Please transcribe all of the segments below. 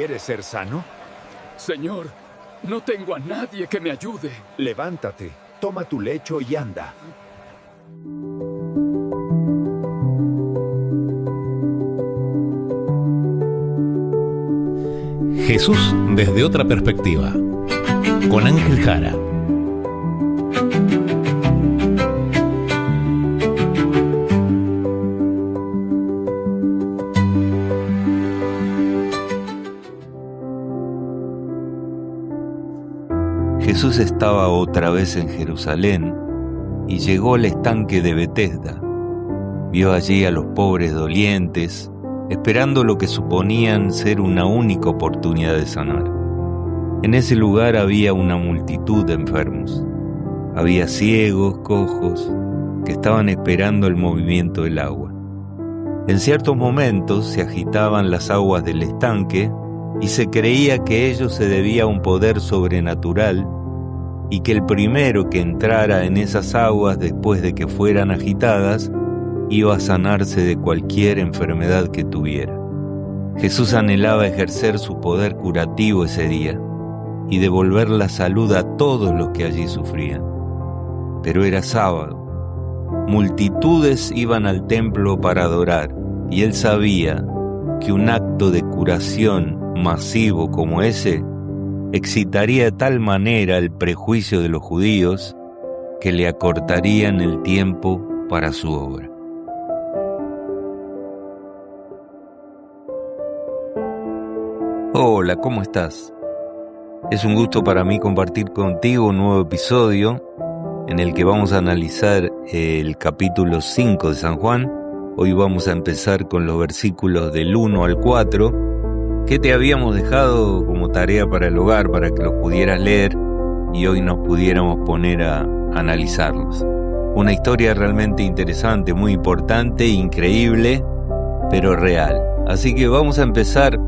¿Quieres ser sano? Señor, no tengo a nadie que me ayude. Levántate, toma tu lecho y anda. Jesús desde otra perspectiva, con Ángel Jara. Jesús estaba otra vez en Jerusalén y llegó al estanque de Betesda. Vio allí a los pobres dolientes, esperando lo que suponían ser una única oportunidad de sanar. En ese lugar había una multitud de enfermos. Había ciegos, cojos, que estaban esperando el movimiento del agua. En ciertos momentos se agitaban las aguas del estanque y se creía que ello se debía a un poder sobrenatural y que el primero que entrara en esas aguas después de que fueran agitadas iba a sanarse de cualquier enfermedad que tuviera. Jesús anhelaba ejercer su poder curativo ese día y devolver la salud a todos los que allí sufrían. Pero era sábado. Multitudes iban al templo para adorar y él sabía que un acto de curación masivo como ese excitaría de tal manera el prejuicio de los judíos que le acortarían el tiempo para su obra. Hola, ¿cómo estás? Es un gusto para mí compartir contigo un nuevo episodio en el que vamos a analizar el capítulo 5 de San Juan. Hoy vamos a empezar con los versículos del 1 al 4 que te habíamos dejado como tarea para el hogar para que los pudieras leer y hoy nos pudiéramos poner a analizarlos. Una historia realmente interesante, muy importante, increíble, pero real. Así que vamos a empezar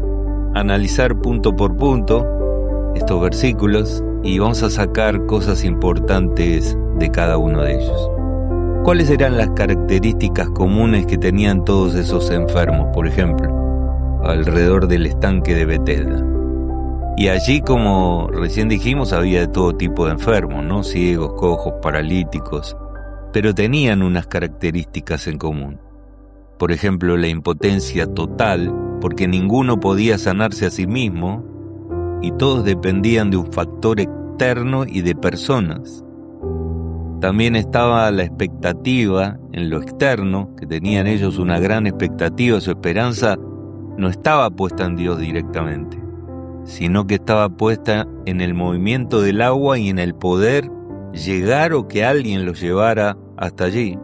a analizar punto por punto estos versículos y vamos a sacar cosas importantes de cada uno de ellos. ¿Cuáles eran las características comunes que tenían todos esos enfermos, por ejemplo, alrededor del estanque de Betesda? Y allí, como recién dijimos, había de todo tipo de enfermos, ¿no? Ciegos, cojos, paralíticos, pero tenían unas características en común. Por ejemplo, la impotencia total, porque ninguno podía sanarse a sí mismo y todos dependían de un factor externo y de personas. También estaba la expectativa en lo externo, que tenían ellos una gran expectativa, su esperanza no estaba puesta en Dios directamente, sino que estaba puesta en el movimiento del agua y en el poder llegar o que alguien los llevara hasta allí.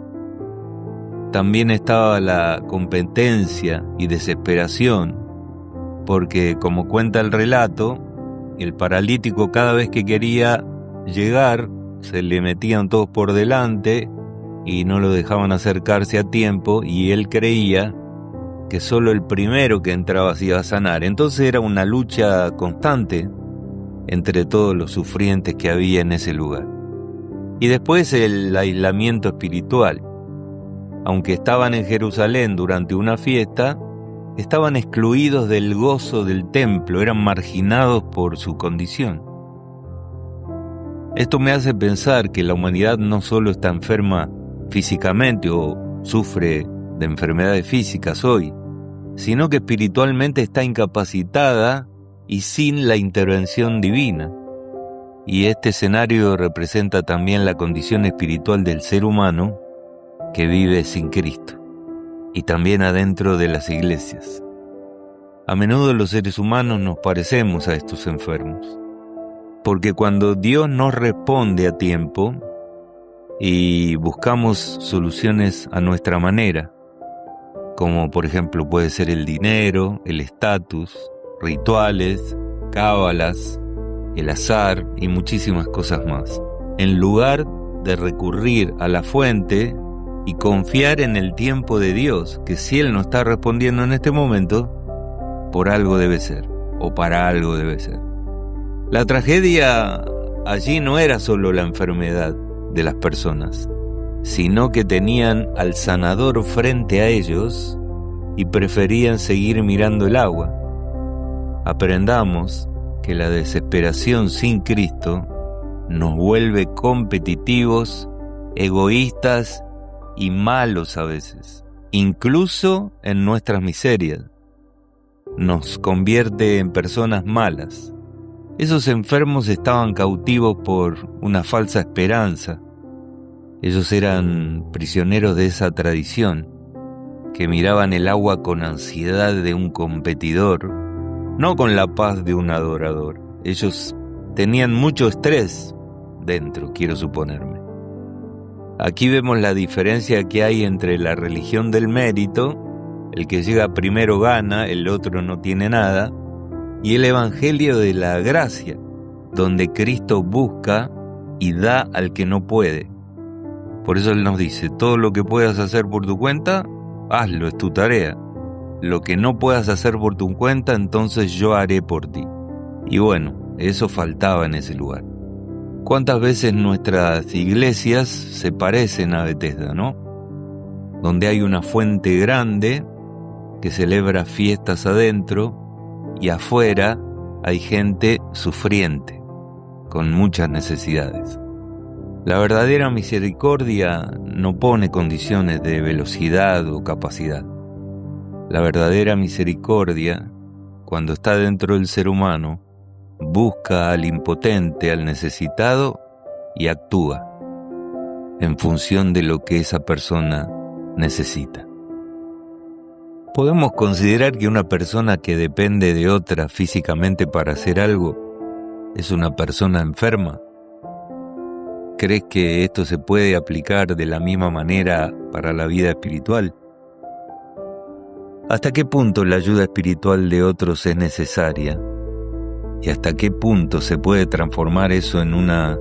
También estaba la competencia y desesperación, porque como cuenta el relato, el paralítico cada vez que quería llegar, se le metían todos por delante y no lo dejaban acercarse a tiempo y él creía que solo el primero que entraba se iba a sanar. Entonces era una lucha constante entre todos los sufrientes que había en ese lugar. Y después el aislamiento espiritual. Aunque estaban en Jerusalén durante una fiesta, estaban excluidos del gozo del templo, eran marginados por su condición. Esto me hace pensar que la humanidad no solo está enferma físicamente o sufre de enfermedades físicas hoy, sino que espiritualmente está incapacitada y sin la intervención divina. Y este escenario representa también la condición espiritual del ser humano que vive sin Cristo, y también adentro de las iglesias. A menudo los seres humanos nos parecemos a estos enfermos, porque cuando Dios nos responde a tiempo y buscamos soluciones a nuestra manera, como por ejemplo puede ser el dinero, el estatus, rituales, cábalas, el azar y muchísimas cosas más, en lugar de recurrir a la fuente y confiar en el tiempo de Dios, que si Él no está respondiendo en este momento, por algo debe ser, o para algo debe ser. La tragedia allí no era solo la enfermedad de las personas, sino que tenían al sanador frente a ellos y preferían seguir mirando el agua. aprendamos que la desesperación sin Cristo nos vuelve competitivos, egoístas y malos a veces, incluso en nuestras miserias. Nos convierte en personas malas. Esos enfermos estaban cautivos por una falsa esperanza. Ellos eran prisioneros de esa tradición, que miraban el agua con ansiedad de un competidor, no con la paz de un adorador. Ellos tenían mucho estrés dentro, quiero suponerme. Aquí vemos la diferencia que hay entre la religión del mérito, el que llega primero gana, el otro no tiene nada, y el evangelio de la gracia, donde Cristo busca y da al que no puede. Por eso Él nos dice, todo lo que puedas hacer por tu cuenta, hazlo, es tu tarea. Lo que no puedas hacer por tu cuenta, entonces yo haré por ti. Y bueno, eso faltaba en ese lugar. ¿Cuántas veces nuestras iglesias se parecen a Bethesda, no? Donde hay una fuente grande que celebra fiestas adentro y afuera hay gente sufriente, con muchas necesidades. La verdadera misericordia no pone condiciones de velocidad o capacidad. La verdadera misericordia, cuando está dentro del ser humano, busca al impotente, al necesitado y actúa en función de lo que esa persona necesita. ¿Podemos considerar que una persona que depende de otra físicamente para hacer algo es una persona enferma? ¿Crees que esto se puede aplicar de la misma manera para la vida espiritual? ¿Hasta qué punto la ayuda espiritual de otros es necesaria? ¿Y hasta qué punto se puede transformar eso en una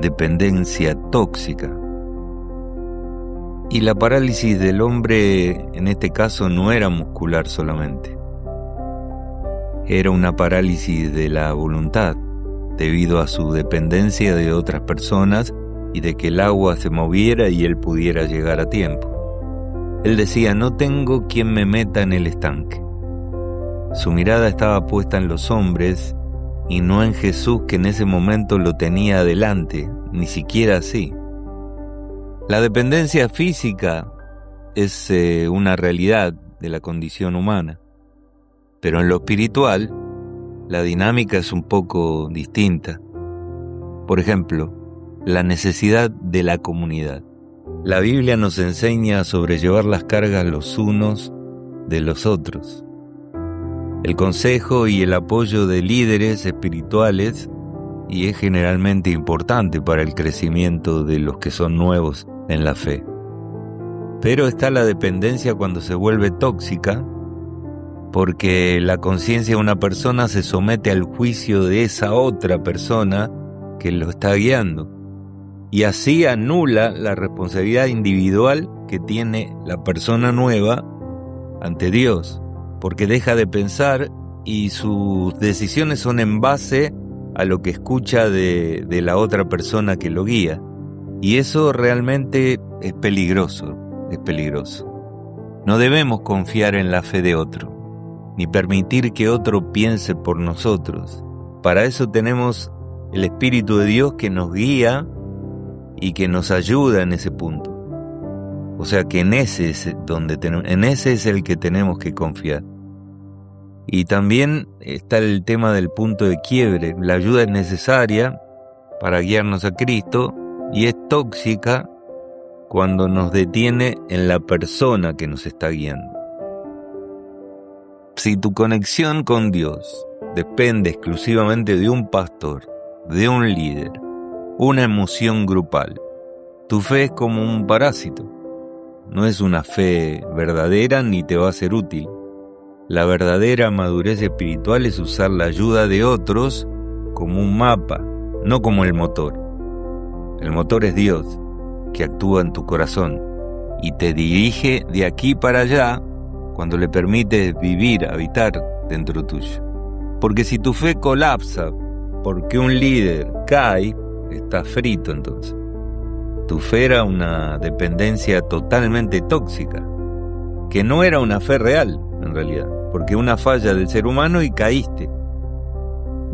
dependencia tóxica? Y la parálisis del hombre en este caso no era muscular solamente. Era una parálisis de la voluntad, debido a su dependencia de otras personas y de que el agua se moviera y él pudiera llegar a tiempo. Él decía, no tengo quien me meta en el estanque. Su mirada estaba puesta en los hombres y no en Jesús, que en ese momento lo tenía adelante, ni siquiera así. La dependencia física es una realidad de la condición humana, pero en lo espiritual la dinámica es un poco distinta. Por ejemplo, la necesidad de la comunidad. La Biblia nos enseña a sobrellevar las cargas los unos de los otros. El consejo y el apoyo de líderes espirituales y es generalmente importante para el crecimiento de los que son nuevos en la fe. Pero está la dependencia cuando se vuelve tóxica, porque la conciencia de una persona se somete al juicio de esa otra persona que lo está guiando, y así anula la responsabilidad individual que tiene la persona nueva ante Dios, porque deja de pensar y sus decisiones son en base a lo que escucha de la otra persona que lo guía. Y eso realmente es peligroso, es peligroso. No debemos confiar en la fe de otro, ni permitir que otro piense por nosotros. Para eso tenemos el Espíritu de Dios que nos guía y que nos ayuda en ese punto. O sea que en ese es el que tenemos que confiar. Y también está el tema del punto de quiebre. La ayuda es necesaria para guiarnos a Cristo y es tóxica cuando nos detiene en la persona que nos está guiando. Si tu conexión con Dios depende exclusivamente de un pastor, de un líder, una emoción grupal, tu fe es como un parásito. No es una fe verdadera ni te va a ser útil. La verdadera madurez espiritual es usar la ayuda de otros como un mapa, no como el motor. El motor es Dios, que actúa en tu corazón y te dirige de aquí para allá cuando le permites vivir, habitar dentro tuyo. Porque si tu fe colapsa porque un líder cae, estás frito entonces. Tu fe era una dependencia totalmente tóxica, que no era una fe real en realidad, porque una falla del ser humano y caíste.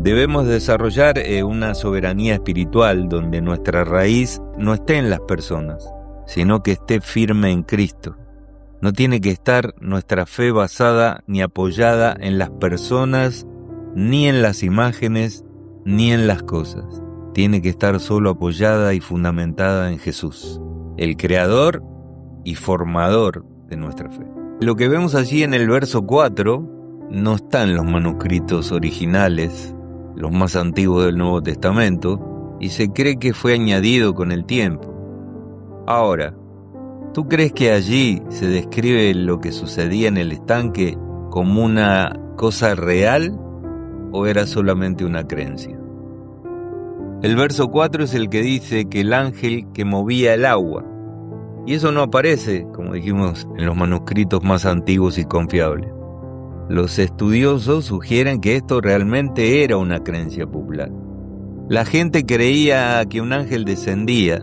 Debemos desarrollar una soberanía espiritual donde nuestra raíz no esté en las personas, sino que esté firme en Cristo. No tiene que estar nuestra fe basada ni apoyada en las personas, ni en las imágenes, ni en las cosas. Tiene que estar solo apoyada y fundamentada en Jesús, el creador y formador de nuestra fe. Lo que vemos allí en el verso 4 no está en los manuscritos originales, los más antiguos del Nuevo Testamento, y se cree que fue añadido con el tiempo. Ahora, ¿tú crees que allí se describe lo que sucedía en el estanque como una cosa real o era solamente una creencia? El verso 4 es el que dice que el ángel que movía el agua, y eso no aparece, como dijimos, en los manuscritos más antiguos y confiables. Los estudiosos sugieren que esto realmente era una creencia popular. La gente creía que un ángel descendía,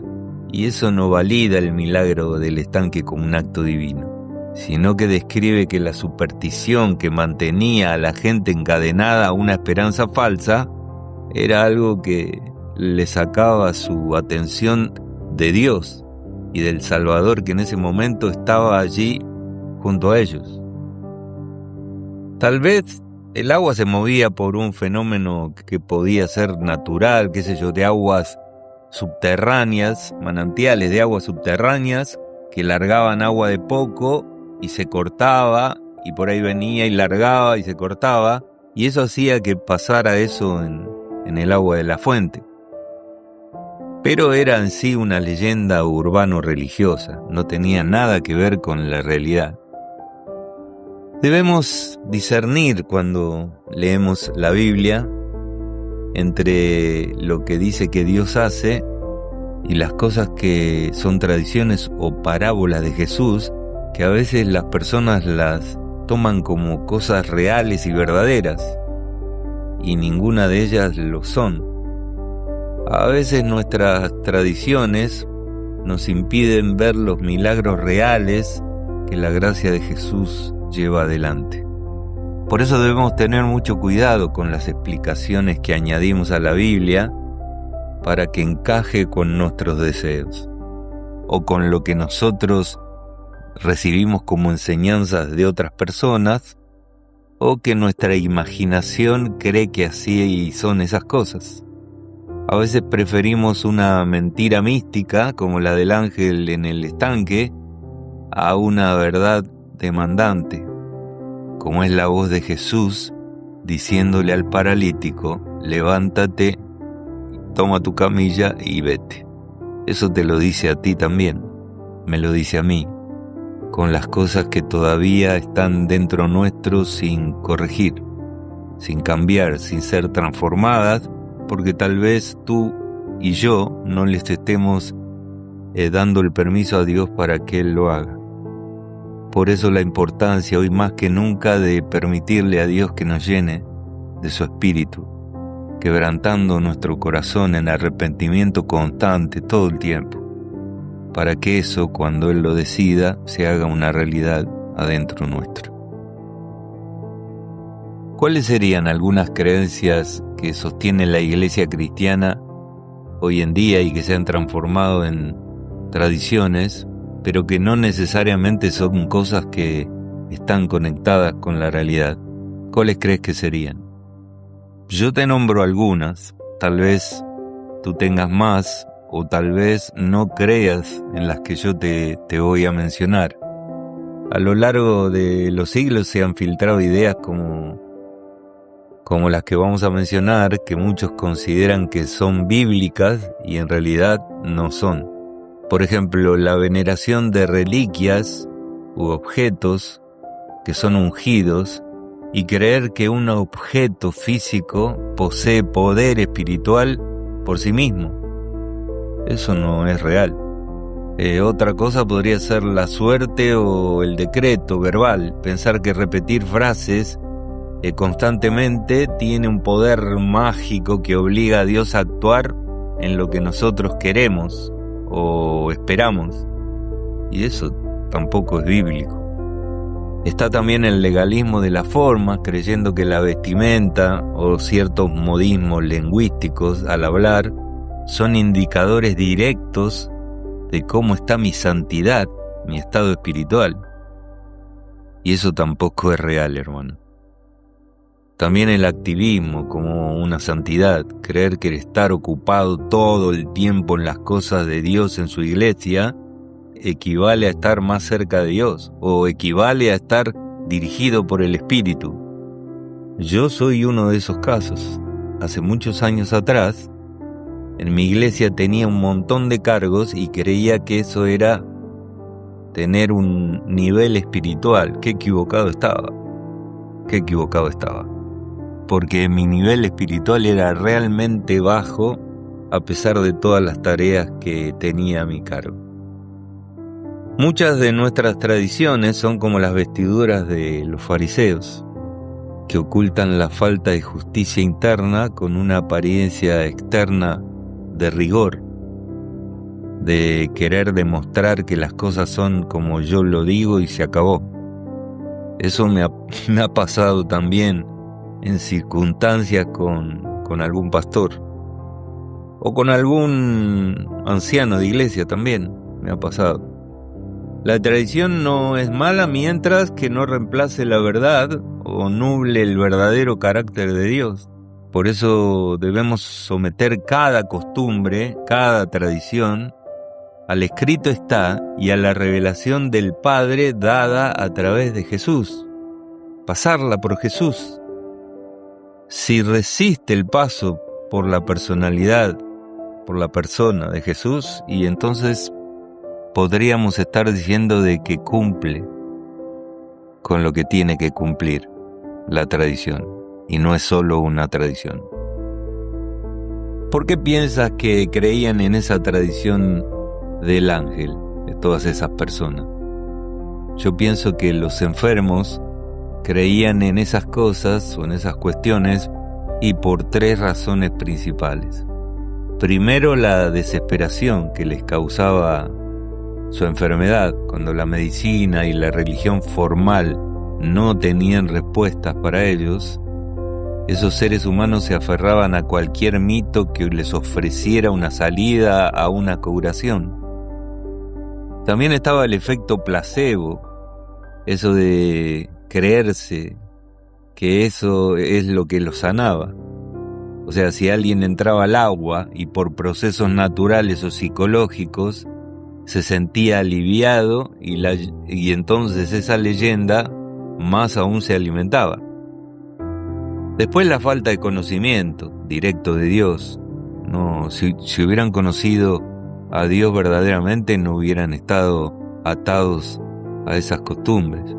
y eso no valida el milagro del estanque como un acto divino, sino que describe que la superstición que mantenía a la gente encadenada a una esperanza falsa era algo que le sacaba su atención de Dios y del Salvador que en ese momento estaba allí junto a ellos. Tal vez el agua se movía por un fenómeno que podía ser natural, qué sé yo, de aguas subterráneas, manantiales de aguas subterráneas que largaban agua de poco y se cortaba y por ahí venía y largaba y se cortaba, y eso hacía que pasara eso en el agua de la fuente. Pero era en sí una leyenda urbano-religiosa, no tenía nada que ver con la realidad. Debemos discernir cuando leemos la Biblia entre lo que dice que Dios hace y las cosas que son tradiciones o parábolas de Jesús, que a veces las personas las toman como cosas reales y verdaderas, y ninguna de ellas lo son. A veces nuestras tradiciones nos impiden ver los milagros reales que la gracia de Jesús lleva adelante. Por eso debemos tener mucho cuidado con las explicaciones que añadimos a la Biblia para que encaje con nuestros deseos o con lo que nosotros recibimos como enseñanzas de otras personas o que nuestra imaginación cree que así son esas cosas. A veces preferimos una mentira mística como la del ángel en el estanque a una verdad demandante, como es la voz de Jesús diciéndole al paralítico: levántate, toma tu camilla y vete. Eso te lo dice a ti también, me lo dice a mí, con las cosas que todavía están dentro nuestro sin corregir, sin cambiar, sin ser transformadas, porque tal vez tú y yo no les estemos dando el permiso a Dios para que Él lo haga. Por eso la importancia hoy más que nunca de permitirle a Dios que nos llene de su espíritu, quebrantando nuestro corazón en arrepentimiento constante todo el tiempo, para que eso, cuando Él lo decida, se haga una realidad adentro nuestro. ¿Cuáles serían algunas creencias que sostiene la Iglesia cristiana hoy en día y que se han transformado en tradiciones, pero que no necesariamente son cosas que están conectadas con la realidad? ¿Cuáles crees que serían? Yo te nombro algunas, tal vez tú tengas más o tal vez no creas en las que yo te voy a mencionar. A lo largo de los siglos se han filtrado ideas como las que vamos a mencionar, que muchos consideran que son bíblicas y en realidad no son. Por ejemplo, la veneración de reliquias u objetos que son ungidos y creer que un objeto físico posee poder espiritual por sí mismo. Eso no es real. Otra cosa podría ser la suerte o el decreto verbal, pensar que repetir frases constantemente tiene un poder mágico que obliga a Dios a actuar en lo que nosotros queremos o esperamos, y eso tampoco es bíblico. Está también el legalismo de la forma, creyendo que la vestimenta o ciertos modismos lingüísticos al hablar son indicadores directos de cómo está mi santidad, mi estado espiritual. Y eso tampoco es real, hermano. También el activismo como una santidad, creer que estar ocupado todo el tiempo en las cosas de Dios en su iglesia equivale a estar más cerca de Dios o equivale a estar dirigido por el Espíritu. Yo soy uno de esos casos. Hace muchos años atrás, en mi iglesia tenía un montón de cargos y creía que eso era tener un nivel espiritual. Qué equivocado estaba. Porque mi nivel espiritual era realmente bajo a pesar de todas las tareas que tenía a mi cargo. Muchas de nuestras tradiciones son como las vestiduras de los fariseos, que ocultan la falta de justicia interna con una apariencia externa de rigor, de querer demostrar que las cosas son como yo lo digo y se acabó. Eso me ha pasado también en circunstancias con algún pastor o con algún anciano de iglesia también me ha pasado. La tradición no es mala mientras que no reemplace la verdad o nuble el verdadero carácter de Dios. Por eso debemos someter cada costumbre, cada tradición al escrito está y a la revelación del Padre dada a través de Jesús. Pasarla por Jesús. Si resiste el paso por la personalidad, por la persona de Jesús, y entonces podríamos estar diciendo de que cumple con lo que tiene que cumplir la tradición, y no es solo una tradición. ¿Por qué piensas que creían en esa tradición del ángel, de todas esas personas? Yo pienso que los enfermos creían en esas cosas o en esas cuestiones y por 3 razones principales. Primero, la desesperación que les causaba su enfermedad cuando la medicina y la religión formal no tenían respuestas para ellos. Esos seres humanos se aferraban a cualquier mito que les ofreciera una salida a una curación. También estaba el efecto placebo, eso de creerse que eso es lo que lo sanaba. O sea, si alguien entraba al agua y por procesos naturales o psicológicos se sentía aliviado y entonces esa leyenda más aún se alimentaba. Después la falta de conocimiento directo de Dios. No, si hubieran conocido a Dios verdaderamente no hubieran estado atados a esas costumbres.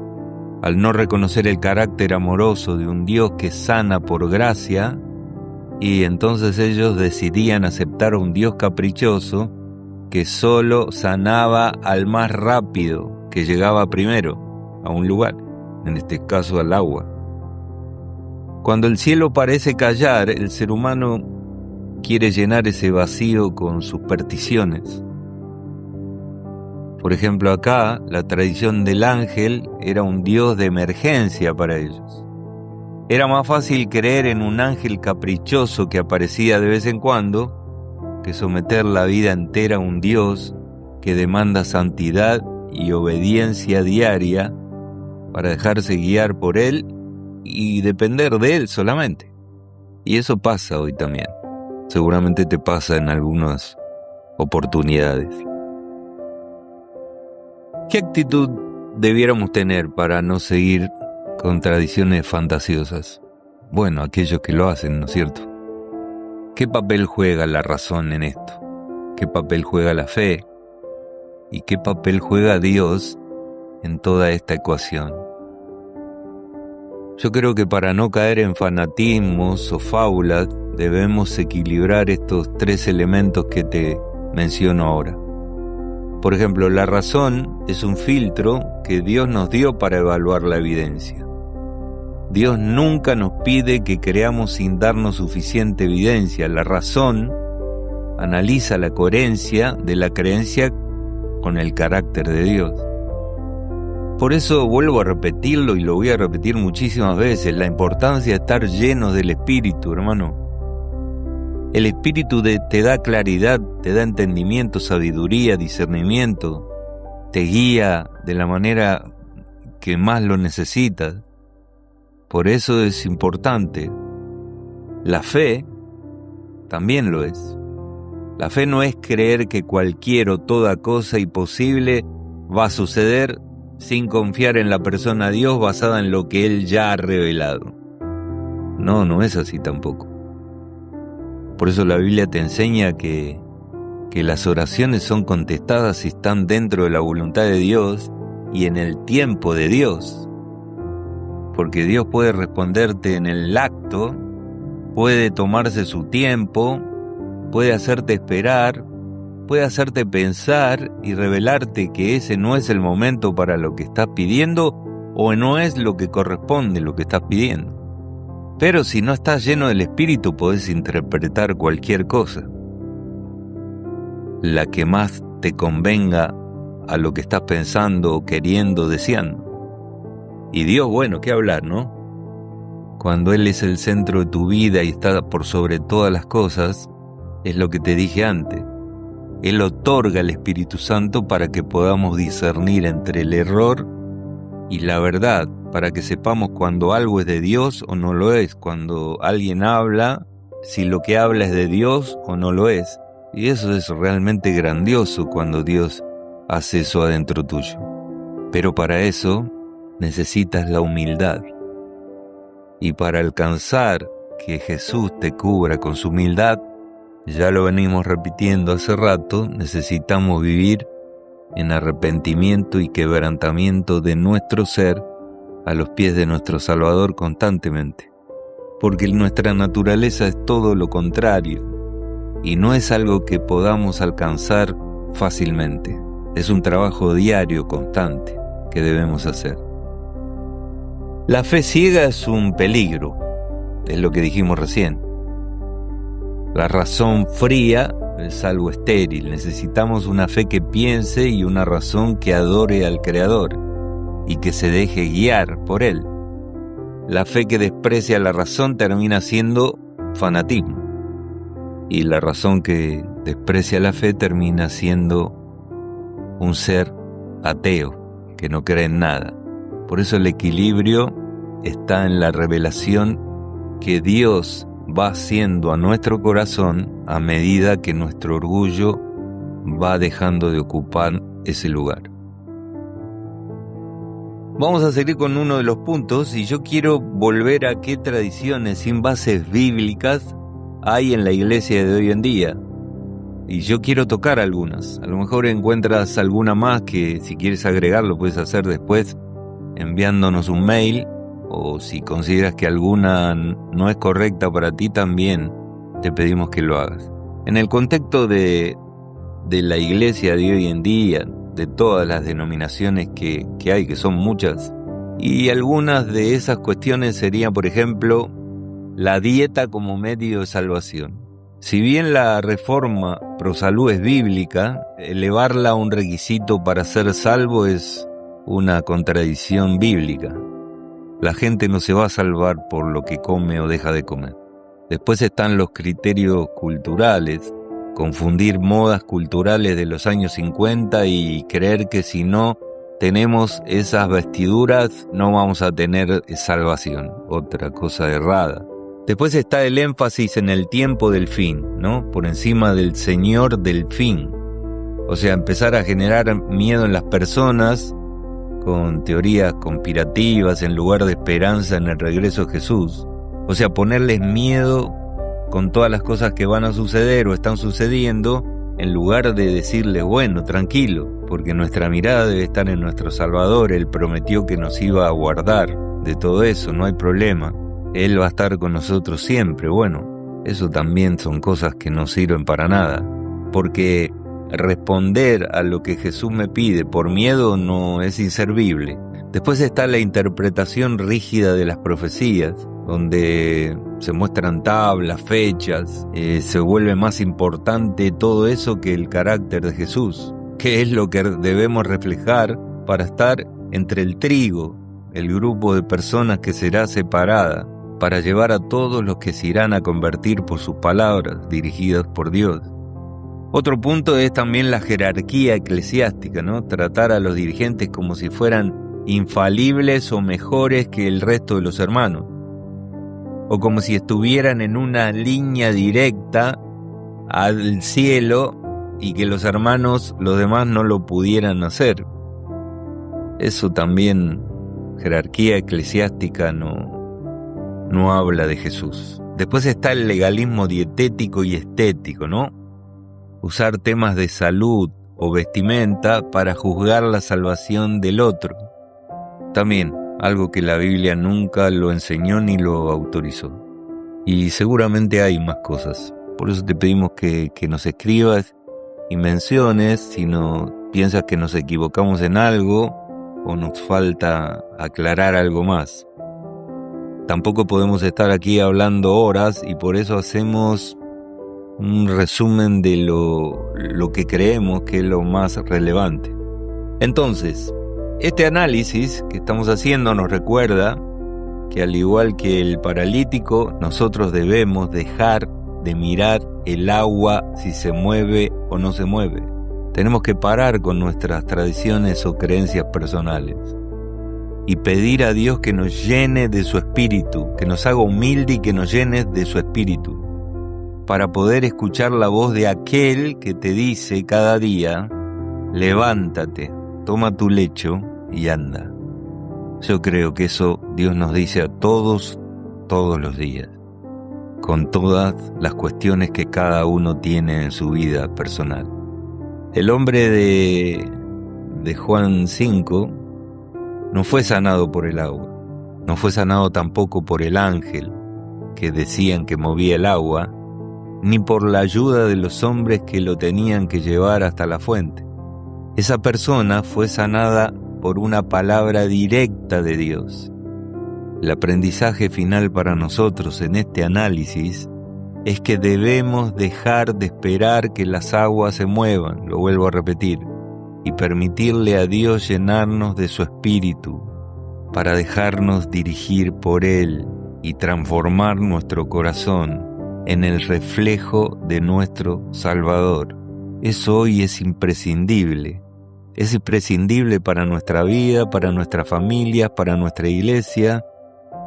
Al no reconocer el carácter amoroso de un Dios que sana por gracia, y entonces ellos decidían aceptar a un Dios caprichoso que solo sanaba al más rápido, que llegaba primero a un lugar, en este caso al agua. Cuando el cielo parece callar, el ser humano quiere llenar ese vacío con supersticiones. Por ejemplo, acá la tradición del ángel era un Dios de emergencia para ellos. Era más fácil creer en un ángel caprichoso que aparecía de vez en cuando que someter la vida entera a un Dios que demanda santidad y obediencia diaria para dejarse guiar por Él y depender de Él solamente. Y eso pasa hoy también. Seguramente te pasa en algunas oportunidades. ¿Qué actitud debiéramos tener para no seguir con tradiciones fantasiosas? Bueno, aquellos que lo hacen, ¿no es cierto? ¿Qué papel juega la razón en esto? ¿Qué papel juega la fe? ¿Y qué papel juega Dios en toda esta ecuación? Yo creo que para no caer en fanatismos o fábulas debemos equilibrar estos 3 elementos que te menciono ahora. Por ejemplo, la razón es un filtro que Dios nos dio para evaluar la evidencia. Dios nunca nos pide que creamos sin darnos suficiente evidencia. La razón analiza la coherencia de la creencia con el carácter de Dios. Por eso vuelvo a repetirlo y lo voy a repetir muchísimas veces, la importancia de estar llenos del Espíritu, hermano. El Espíritu te da claridad, te da entendimiento, sabiduría, discernimiento, te guía de la manera que más lo necesitas. Por eso es importante. La fe también lo es. La fe no es creer que cualquier o toda cosa imposible va a suceder sin confiar en la persona Dios basada en lo que Él ya ha revelado. No, no es así tampoco. Por eso la Biblia te enseña que las oraciones son contestadas si están dentro de la voluntad de Dios y en el tiempo de Dios. Porque Dios puede responderte en el acto, puede tomarse su tiempo, puede hacerte esperar, puede hacerte pensar y revelarte que ese no es el momento para lo que estás pidiendo o no es lo que corresponde lo que estás pidiendo. Pero si no estás lleno del Espíritu podés interpretar cualquier cosa, la que más te convenga a lo que estás pensando, queriendo, deseando. Y Dios, bueno, ¿qué hablar, no? Cuando Él es el centro de tu vida y está por sobre todas las cosas, es lo que te dije antes. Él otorga el Espíritu Santo para que podamos discernir entre el error y la verdad, para que sepamos cuando algo es de Dios o no lo es, cuando alguien habla, si lo que habla es de Dios o no lo es. Y eso es realmente grandioso cuando Dios hace eso adentro tuyo. Pero para eso necesitas la humildad. Y para alcanzar que Jesús te cubra con su humildad, ya lo venimos repitiendo hace rato, necesitamos vivir en arrepentimiento y quebrantamiento de nuestro ser a los pies de nuestro Salvador constantemente. Porque nuestra naturaleza es todo lo contrario y no es algo que podamos alcanzar fácilmente. Es un trabajo diario, constante, que debemos hacer. La fe ciega es un peligro, es lo que dijimos recién. La razón fría es algo estéril. Necesitamos una fe que piense y una razón que adore al Creador y que se deje guiar por Él. La fe que desprecia la razón termina siendo fanatismo. Y la razón que desprecia la fe termina siendo un ser ateo, que no cree en nada. Por eso el equilibrio está en la revelación que Dios va haciendo a nuestro corazón a medida que nuestro orgullo va dejando de ocupar ese lugar. Vamos a seguir con uno de los puntos y yo quiero volver a qué tradiciones sin bases bíblicas hay en la iglesia de hoy en día. Y yo quiero tocar algunas. A lo mejor encuentras alguna más que si quieres agregar lo puedes hacer después enviándonos un mail, o si consideras que alguna no es correcta para ti también te pedimos que lo hagas. En el contexto de la iglesia de hoy en día, de todas las denominaciones que hay, que son muchas, y algunas de esas cuestiones serían, por ejemplo, la dieta como medio de salvación. Si bien la reforma pro salud es bíblica, elevarla a un requisito para ser salvo es una contradicción bíblica. La gente no se va a salvar por lo que come o deja de comer. Después están los criterios culturales, confundir modas culturales de los años 50 y creer que si no tenemos esas vestiduras no vamos a tener salvación. Otra cosa errada. Después está el énfasis en el tiempo del fin, ¿no? Por encima del Señor del fin. O sea, empezar a generar miedo en las personas con teorías conspirativas en lugar de esperanza en el regreso de Jesús. O sea, ponerles miedo con todas las cosas que van a suceder o están sucediendo, en lugar de decirles, bueno, tranquilo, porque nuestra mirada debe estar en nuestro Salvador. Él prometió que nos iba a guardar de todo eso, no hay problema. Él va a estar con nosotros siempre. Bueno, eso también son cosas que no sirven para nada, porque responder a lo que Jesús me pide por miedo no es inservible. Después está la interpretación rígida de las profecías, donde se muestran tablas, fechas, se vuelve más importante todo eso que el carácter de Jesús, que es lo que debemos reflejar para estar entre el trigo, el grupo de personas que será separada, para llevar a todos los que se irán a convertir por sus palabras dirigidas por Dios. Otro punto es también la jerarquía eclesiástica, ¿no? Tratar a los dirigentes como si fueran infalibles o mejores que el resto de los hermanos, o como si estuvieran en una línea directa al cielo y que los hermanos, los demás, no lo pudieran hacer. Eso también, jerarquía eclesiástica, no habla de Jesús. Después está el legalismo dietético y estético, ¿no? Usar temas de salud o vestimenta para juzgar la salvación del otro. También algo que la Biblia nunca lo enseñó ni lo autorizó. Y seguramente hay más cosas. Por eso te pedimos que nos escribas y menciones si no piensas que nos equivocamos en algo o nos falta aclarar algo más. Tampoco podemos estar aquí hablando horas y por eso hacemos un resumen de lo que creemos que es lo más relevante. Entonces, este análisis que estamos haciendo nos recuerda que al igual que el paralítico, nosotros debemos dejar de mirar el agua si se mueve o no se mueve. Tenemos que parar con nuestras tradiciones o creencias personales y pedir a Dios que nos llene de su espíritu, que nos haga humilde y que nos llene de su espíritu, para poder escuchar la voz de aquel que te dice cada día: levántate, toma tu lecho y anda. Yo creo que eso Dios nos dice a todos los días, con todas las cuestiones que cada uno tiene en su vida personal. El hombre de Juan 5 no fue sanado por el agua, no fue sanado tampoco por el ángel que decían que movía el agua, ni por la ayuda de los hombres que lo tenían que llevar hasta la fuente. Esa persona fue sanada por una palabra directa de Dios. El aprendizaje final para nosotros en este análisis es que debemos dejar de esperar que las aguas se muevan, lo vuelvo a repetir, y permitirle a Dios llenarnos de su espíritu para dejarnos dirigir por Él y transformar nuestro corazón en el reflejo de nuestro Salvador. Eso hoy es imprescindible para nuestra vida, para nuestras familias, para nuestra iglesia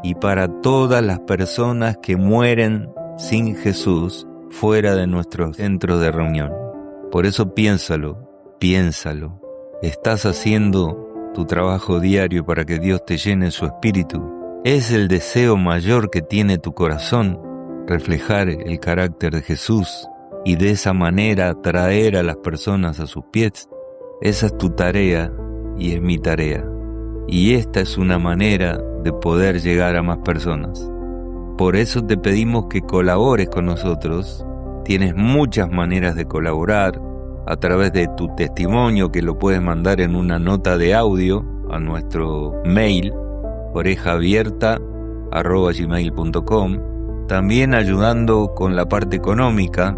y para todas las personas que mueren sin Jesús fuera de nuestro centro de reunión. Por eso piénsalo. ¿Estás haciendo tu trabajo diario para que Dios te llene su espíritu? ¿Es el deseo mayor que tiene tu corazón reflejar el carácter de Jesús y de esa manera atraer a las personas a sus pies? Esa es tu tarea y es mi tarea. Y esta es una manera de poder llegar a más personas. Por eso te pedimos que colabores con nosotros. Tienes muchas maneras de colaborar a través de tu testimonio, que lo puedes mandar en una nota de audio a nuestro mail orejaabierta@gmail.com. También ayudando con la parte económica.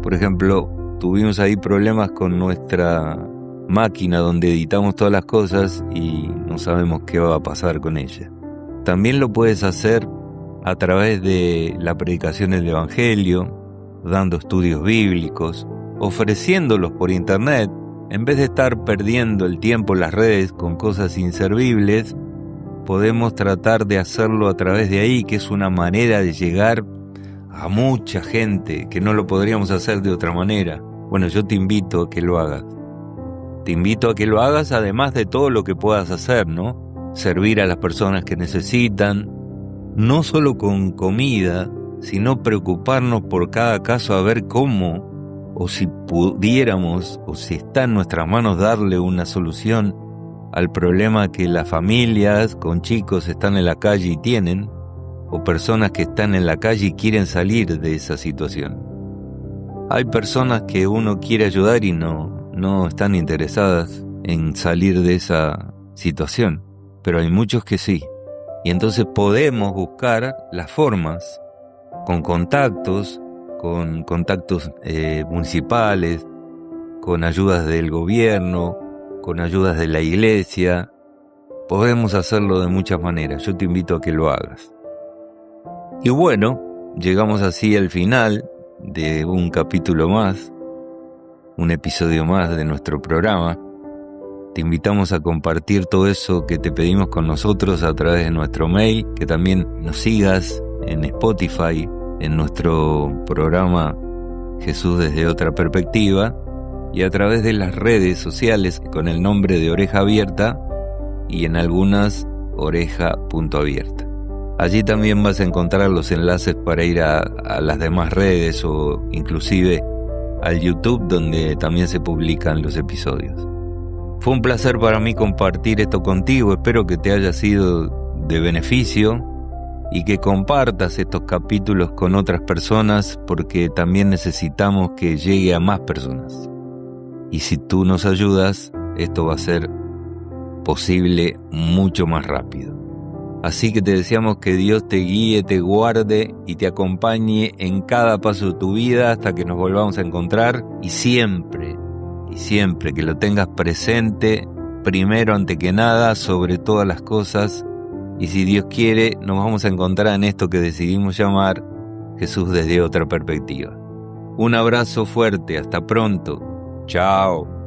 Por ejemplo, tuvimos ahí problemas con nuestra máquina donde editamos todas las cosas y no sabemos qué va a pasar con ella. También lo puedes hacer a través de la predicación del Evangelio, dando estudios bíblicos, ofreciéndolos por internet. En vez de estar perdiendo el tiempo en las redes con cosas inservibles, podemos tratar de hacerlo a través de ahí, que es una manera de llegar a mucha gente que no lo podríamos hacer de otra manera. Bueno, yo te invito a que lo hagas. Te invito a que lo hagas además de todo lo que puedas hacer, ¿no? Servir a las personas que necesitan, no solo con comida, sino preocuparnos por cada caso a ver cómo, o si pudiéramos, o si está en nuestras manos darle una solución al problema que las familias con chicos están en la calle y tienen, o personas que están en la calle y quieren salir de esa situación. Hay personas que uno quiere ayudar y no están interesadas en salir de esa situación, pero hay muchos que sí. Y entonces podemos buscar las formas con contactos municipales, con ayudas del gobierno, con ayudas de la iglesia, Podemos hacerlo de muchas maneras, yo te invito a que lo hagas. Y bueno, llegamos así al final de un capítulo más, un episodio más de nuestro programa. Te invitamos a compartir todo eso que te pedimos con nosotros a través de nuestro mail, que también nos sigas en Spotify, en nuestro programa Jesús desde otra perspectiva, y a través de las redes sociales con el nombre de Oreja Abierta y en algunas oreja.abierta. Allí también vas a encontrar los enlaces para ir a las demás redes o inclusive al YouTube donde también se publican los episodios. Fue un placer para mí compartir esto contigo, espero que te haya sido de beneficio y que compartas estos capítulos con otras personas porque también necesitamos que llegue a más personas. Y si tú nos ayudas, esto va a ser posible mucho más rápido. Así que te deseamos que Dios te guíe, te guarde y te acompañe en cada paso de tu vida hasta que nos volvamos a encontrar y siempre que lo tengas presente, primero ante que nada, sobre todas las cosas, y si Dios quiere, nos vamos a encontrar en esto que decidimos llamar Jesús desde otra perspectiva. Un abrazo fuerte, hasta pronto. Chao.